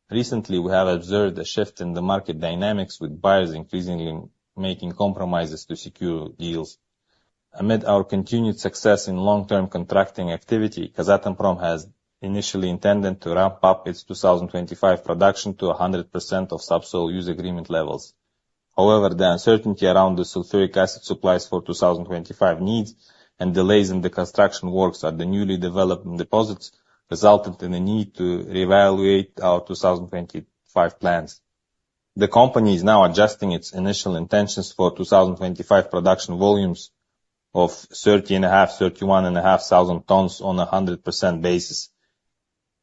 Recently, we have observed a shift in the market dynamics, with buyers increasingly making compromises to secure deals. Amid our continued success in long-term contracting activity, Kazatomprom has initially intended to ramp up its 2025 production to 100% of subsoil use agreement levels. However, the uncertainty around the sulphuric acid supplies for 2025 needs and delays in the construction works at the newly developed deposits resulted in the need to reevaluate our 2025 plans. The company is now adjusting its initial intentions for 2025 production volumes of 31,500 tons on a 100% basis.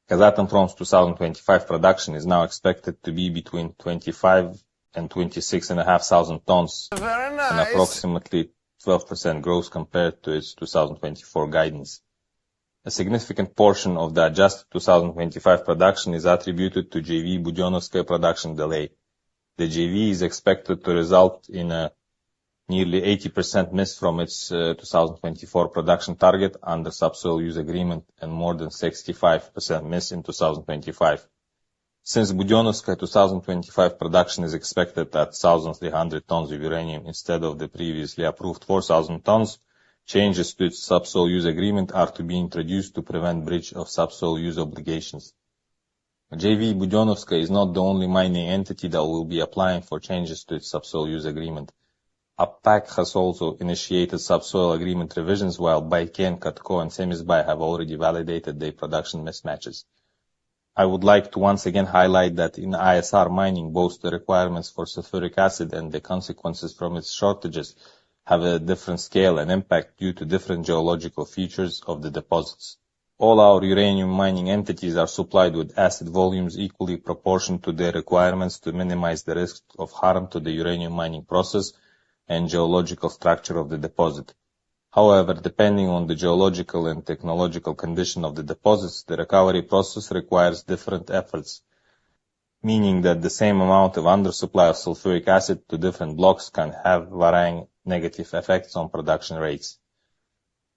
Kazatomprom's 2025 production is now expected to be between 25 and 26,500 tons, an approximately 12% growth compared to its 2024 guidance. A significant portion of the adjusted 2025 production is attributed to JV Budenovskoye production delay. The JV is expected to result in a nearly 80% miss from its 2024 production target under subsoil use agreement and more than 65% miss in 2025. Since Budenovskoye 2025 production is expected at 1,300 tons of uranium instead of the previously approved 4,000 tons, changes to its subsoil use agreement are to be introduced to prevent breach of subsoil use obligations. JV Budenovskoye is not the only mining entity that will be applying for changes to its subsoil use agreement. APAC has also initiated subsoil agreement revisions, while Baiken, Katko, and Semizbay have already validated their production mismatches. I would like to once again highlight that in ISR mining, both the requirements for sulphuric acid and the consequences from its shortages have a different scale and impact due to different geological features of the deposits. All our uranium mining entities are supplied with acid volumes equally proportioned to their requirements to minimize the risk of harm to the uranium mining process and geological structure of the deposit. However, depending on the geological and technological condition of the deposits, the recovery process requires different efforts, meaning that the same amount of undersupply of sulphuric acid to different blocks can have varying negative effects on production rates.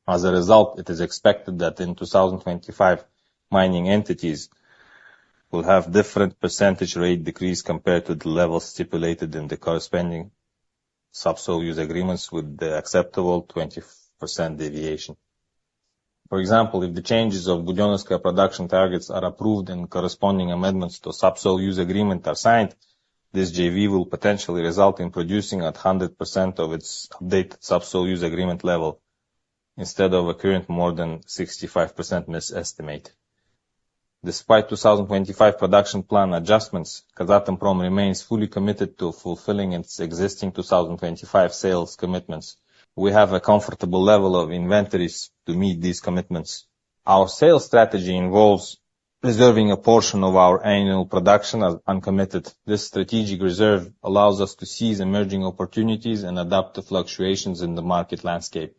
As a result, it is expected that in 2025, mining entities will have different percentage rate decrease compared to the levels stipulated in the corresponding subsoil use agreements with the acceptable 20% deviation. For example, if the changes of Budenovskoye production targets are approved and corresponding amendments to subsoil use agreement are signed, this JV will potentially result in producing at 100% of its updated subsoil use agreement level, instead of a current more than 65% miss estimate. Despite 2025 production plan adjustments, Kazatomprom remains fully committed to fulfilling its existing 2025 sales commitments. We have a comfortable level of inventories to meet these commitments. Our sales strategy involves reserving a portion of our annual production as uncommitted. This strategic reserve allows us to seize emerging opportunities and adapt to fluctuations in the market landscape.